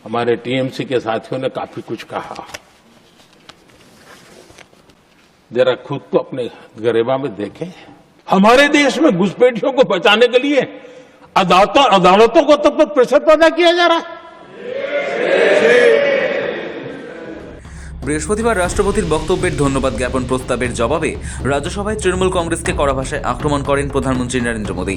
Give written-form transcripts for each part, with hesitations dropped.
हमारे टीएमसी के साथियों ने काफी कुछ कहा। जरा खुद को अपने गरेबा में देखें। हमारे देश में घुसपैठियों को बचाने के लिए अदालतों को तब तक प्रेशर पैदा किया जा रहा है। বৃহস্পতিবার রাষ্ট্রপতির বক্তব্যের ধন্যবাদ জ্ঞাপন প্রস্তাবের জবাবে রাজ্যসভায় তৃণমূল কংগ্রেসকে কড়া ভাষায় আক্রমণ করেন প্রধানমন্ত্রী নরেন্দ্র মোদী।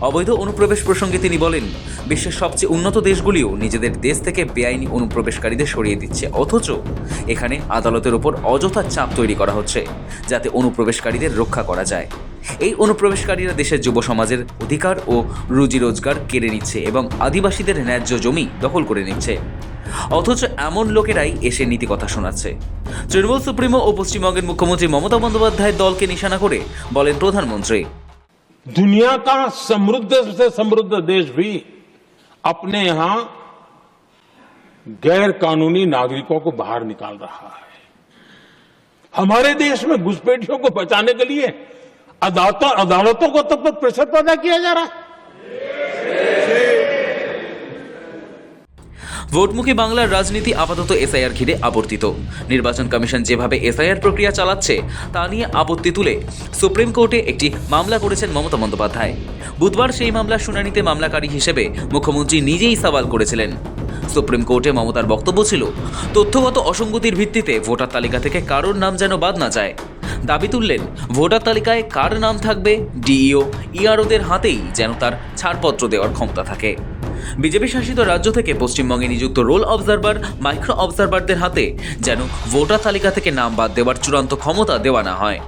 অবৈধ অনুপ্রবেশ প্রসঙ্গে তিনি বলেন, বিশ্বের সবচেয়ে উন্নত দেশগুলিও নিজেদের দেশ থেকে বেআইনি অনুপ্রবেশকারীদের সরিয়ে দিচ্ছে, অথচ এখানে আদালতের উপর অযথা চাপ তৈরি করা হচ্ছে যাতে অনুপ্রবেশকারীদের রক্ষা করা যায়। এই অনুপ্রবেশকারীরা দেশের যুব সমাজের অধিকার ও রুজি রোজগার কেড়ে নিচ্ছে এবং আদিবাসীদের ন্যায্য জমি দখল করে নিচ্ছে। অথচ এমন লোকেরাই এসে নীতি কথা শোনাচ্ছে। তৃণমূল সুপ্রিমো ও পশ্চিমবঙ্গের মুখ্যমন্ত্রী মমতা বন্দ্যোপাধ্যায়ের দলকে নিশানা করে বলেন প্রধানমন্ত্রী, दुनिया का समृद्ध से समृद्ध देश भी अपने यहां गैर कानूनी नागरिकों को बाहर निकाल रहा है। हमारे देश में घुसपैठियों को बचाने के लिए अदालतों को तब तक प्रेशर पैदा किया जा रहा है। ভোটমুখী বাংলার রাজনীতি আপাতত এসআইআর ঘিরে আবর্তিত। নির্বাচন কমিশন যেভাবে এসআইআর প্রক্রিয়া চালাচ্ছে তা নিয়ে আপত্তি তুলে সুপ্রিম কোর্টে একটি মামলা করেছেন মমতা বন্দ্যোপাধ্যায়। বুধবার সেই মামলার শুনানিতে মামলাকারী হিসেবে মুখ্যমন্ত্রী নিজেই সওয়াল করেছিলেন। সুপ্রিম কোর্টে মমতার বক্তব্য ছিল, তথ্যগত অসঙ্গতির ভিত্তিতে ভোটার তালিকা থেকে কারোর নাম যেন বাদ না যায়। দাবি তুললেন, ভোটার তালিকায় কার নাম থাকবে ডিইও ইআরওদের হাতেই যেন তার ছাড়পত্র দেওয়ার ক্ষমতা থাকে। বিজেপি শাসিত রাজ্য থেকে পশ্চিমবঙ্গে নিযুক্ত রোল অবজারভার, মাইক্রো অবজারভারদের হাতে যেন ভোটার তালিকা থেকে নাম বাদ দেওয়ার চূড়ান্ত ক্ষমতা দেওয়া না হয়।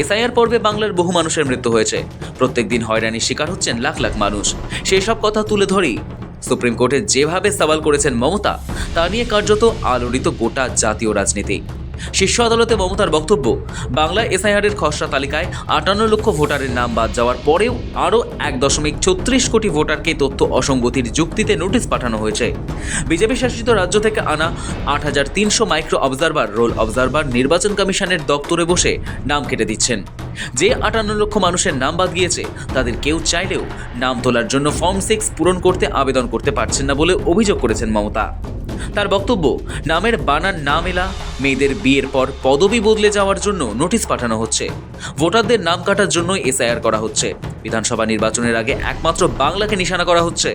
এসআইআর পর্বে বাংলার বহু মানুষের মৃত্যু হয়েছে, প্রত্যেকদিন হয়রানির শিকার হচ্ছেন লাখ লাখ মানুষ। সেই সব কথা তুলে ধরেই সুপ্রিম কোর্টে যেভাবে সওয়াল করেছেন মমতা, তা নিয়ে কার্যত আলোড়িত গোটা জাতীয় রাজনীতি। শীর্ষ আদালতে মমতার বক্তব্য, বাংলা এসআইআরের খসড়া তালিকায় 58 লক্ষ ভোটারের নাম বাদ যাওয়ার পরেও আরও 1.36 কোটি ভোটারকে তথ্য অসঙ্গতির যুক্তিতে নোটিশ পাঠানো হয়েছে। বিজেপি শাসিত রাজ্য থেকে আনা 8300 মাইক্রো অবজারভার, রোল অবজারভার নির্বাচন কমিশনের দপ্তরে বসে নাম কেটে দিচ্ছেন। যে 58 লক্ষ মানুষের নাম বাদ গিয়েছে তাদের কেউ চাইলেও নাম তোলার জন্য ফর্ম 6 পূরণ করতে আবেদন করতে পারছেন না বলে অভিযোগ করেছেন মমতা। তার বক্তব্য, নামের বানান না মেলা, মেয়েদের বিয়ের পর পদবি বদলে যাওয়ার জন্য নোটিশ পাঠানো হচ্ছে, ভোটারদের নাম কাটার জন্য এসআইআর করা হচ্ছে, বিধানসভা নির্বাচনের আগে একমাত্র বাংলাকে নিশানা করা হচ্ছে,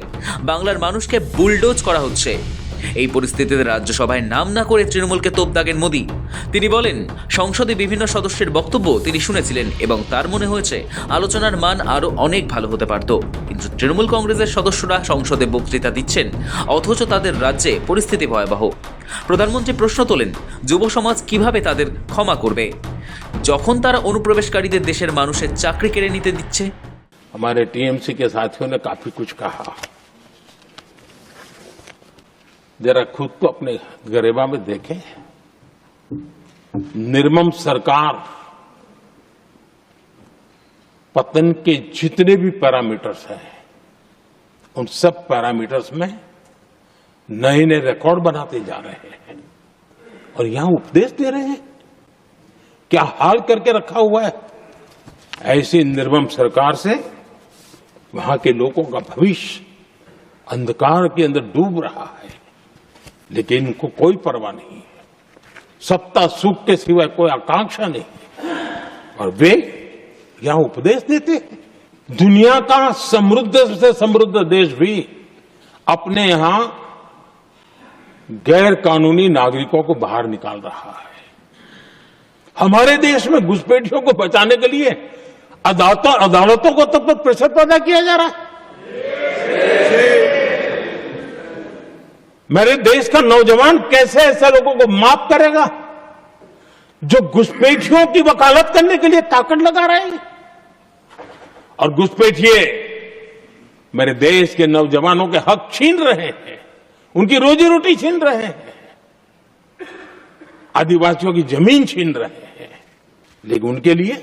বাংলার মানুষকে বুলডোজ করা হচ্ছে। এই পরিস্থিতিতে রাজ্যসভায় নাম না করে তৃণমূলকে তোপ দাগেন মোদী। তিনি বলেন, সংসদে বিভিন্ন সদস্যের বক্তব্য তিনি শুনেছিলেন এবং তার মনে হয়েছে আলোচনার মান আরও অনেক ভালো হতে পারত, কিন্তু তৃণমূল কংগ্রেসের সদস্যরা সংসদে বক্তৃতা দিচ্ছেন অথচ তাদের রাজ্যে পরিস্থিতি ভয়াবহ। প্রধানমন্ত্রী প্রশ্ন তোলেন, যুব সমাজ কিভাবে তাদের ক্ষমা করবে যখন তারা অনুপ্রবেশকারীদের দেশের মানুষের চাকরি কেড়ে নিতে দিচ্ছে। हमारे टीएमसी के साथियों ने काफी कुछ कहा। जरा खुद को अपने गरेबा में देखें। निर्मम सरकार पतन के जितने भी पैरामीटर्स हैं, उन सब पैरामीटर्स में नए नए रिकॉर्ड बनाते जा रहे हैं और यहां उपदेश दे रहे हैं। क्या हाल करके रखा हुआ है। ऐसी निर्मम सरकार से वहां के लोगों का भविष्य अंधकार के अंदर डूब रहा है, लेकिन इनको कोई परवाह नहीं है। सत्ता सुख के सिवाय कोई आकांक्षा नहीं है और वे यहां उपदेश देते हैं। दुनिया का समृद्ध से समृद्ध देश भी अपने यहां गैर कानूनी नागरिकों को बाहर निकाल रहा है। हमारे देश में घुसपैठियों को बचाने के लिए अदालतों को तब तक प्रेशर पैदा किया जा रहा है। मेरे देश का नौजवान कैसे ऐसे लोगों को माफ करेगा जो घुसपैठियों की वकालत करने के लिए ताकत लगा रहे हैं। और घुसपैठिए मेरे देश के नौजवानों के हक छीन रहे हैं, उनकी रोजी रोटी छीन रहे हैं, आदिवासियों की जमीन छीन रहे हैं। लेकिन उनके लिए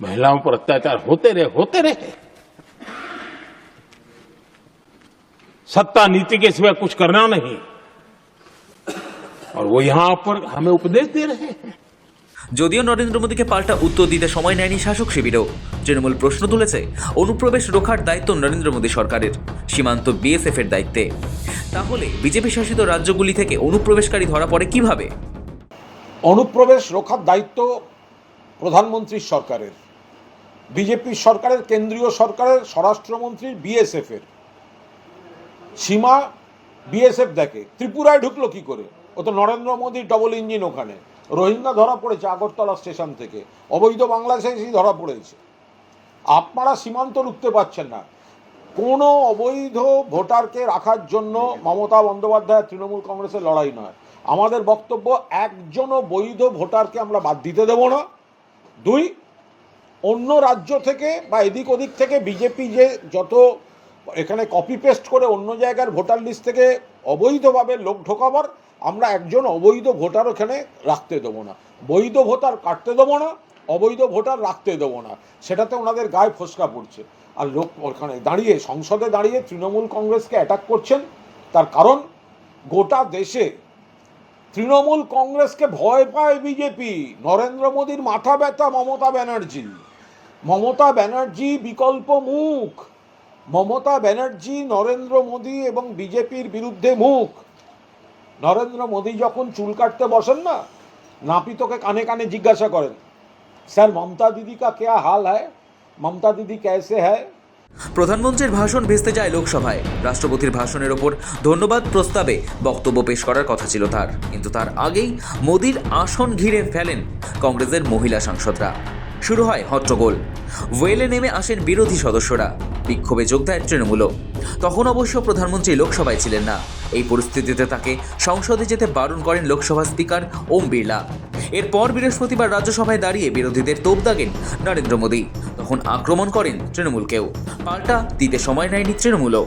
महिलाओं पर अत्याचार होते रहे। सत्ता नीति के सिवा कुछ करना नहीं और वो यहां पर हमें उपदेश दे रहे हैं। যদিও নরেন্দ্র মোদীকে পাল্টা উত্তর দিতে সময় নেয়নি শাসক শিবিরও। তৃণমূল প্রশ্ন তুলেছে, অনুপ্রবেশ রোখার দায়িত্ব নরেন্দ্র মোদী সরকারের, সীমান্ত বিএসএফ এর দায়িত্বে। তাহলে বিজেপি শাসিত রাজ্যগুলি থেকে অনুপ্রবেশকারী ধরা পড়ে কিভাবে? অনুপ্রবেশ রক্ষার দায়িত্ব প্রধানমন্ত্রীর সরকারের, বিজেপি সরকারের, কেন্দ্রীয় সরকারের, স্বরাষ্ট্রমন্ত্রীর, বিএসএফের। সীমা বিএসএফ দেখে। ত্রিপুরায় ঢুকলো কি করে? ও তো নরেন্দ্র মোদীর ডবল ইঞ্জিন। ওখানে রোহিঙ্গা ধরা পড়েছে আগরতলা স্টেশন থেকে, অবৈধ বাংলাদেশি ধরা পড়েছে। আপনারা সীমান্ত রুখতে পারছেন না। কোনো অবৈধ ভোটারকে রাখার জন্য মমতা বন্দ্যোপাধ্যায় তৃণমূল কংগ্রেসের লড়াই নয়। আমাদের বক্তব্য, একজনও বৈধ ভোটারকে আমরা বাদ দিতে দেব না। দুই, অন্য রাজ্য থেকে বা এদিক ওদিক থেকে বিজেপি যে যত এখানে কপি পেস্ট করে অন্য জায়গার ভোটার লিস্ট থেকে অবৈধভাবে লোক ঢোকাবার, আমরা একজন অবৈধ ভোটার ওখানে রাখতে দেবো না। বৈধ ভোটার কাটতে দেবো না, অবৈধ ভোটার রাখতে দেবো না। সেটাতে ওনাদের গায়ে ফোসকা পড়ছে। আর লোক ওখানে দাঁড়িয়ে, সংসদে দাঁড়িয়ে তৃণমূল কংগ্রেসকে অ্যাটাক করছেন। তার কারণ, গোটা দেশে তৃণমূল কংগ্রেসকে ভয় পায় বিজেপি। নরেন্দ্র মোদীর মাথা ব্যথা মমতা ব্যানার্জি। মমতা ব্যানার্জি বিকল্প মুখ। মমতা ব্যানার্জি নরেন্দ্র মোদী এবং বিজেপির বিরুদ্ধে মুখ। নরেন্দ্র মোদী যখন চুল কাটতে বসেন না, নাপিতকে কানে কানে জিজ্ঞাসা করেন, স্যার মমতা দিদি কা ক্যা হাল হ্যায়, মমতা দিদি कैसे है। প্রধানমন্ত্রীর ভাষণ ভেস্তে যায় লোকসভায়। রাষ্ট্রপতির ভাষণের ওপর ধন্যবাদ প্রস্তাবে বক্তব্য পেশ করার কথা ছিল তার, কিন্তু তার আগেই মোদির আসন ঘিরে ফেলেন কংগ্রেসের মহিলা সাংসদরা। শুরু হয় হট্টগোল। ওয়েলে নেমে আসেন বিরোধী সদস্যরা, বিক্ষোভে যোগ দেয় তৃণমূলও। তখন অবশ্য প্রধানমন্ত্রী লোকসভায় ছিলেন না। এই পরিস্থিতিতে তাকে সংসদে যেতে বারণ করেন লোকসভা স্পিকার ওম বিড়লা। এরপর বৃহস্পতিবার রাজ্যসভায় দাঁড়িয়ে বিরোধীদের তোপ দাগেন নরেন্দ্র মোদী। তখন আক্রমণ করেন তৃণমূলকেও। পাল্টা দিতে সময় নেয়নি তৃণমূলও।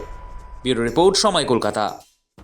ব্যুরো রিপোর্ট, সময়, কলকাতা।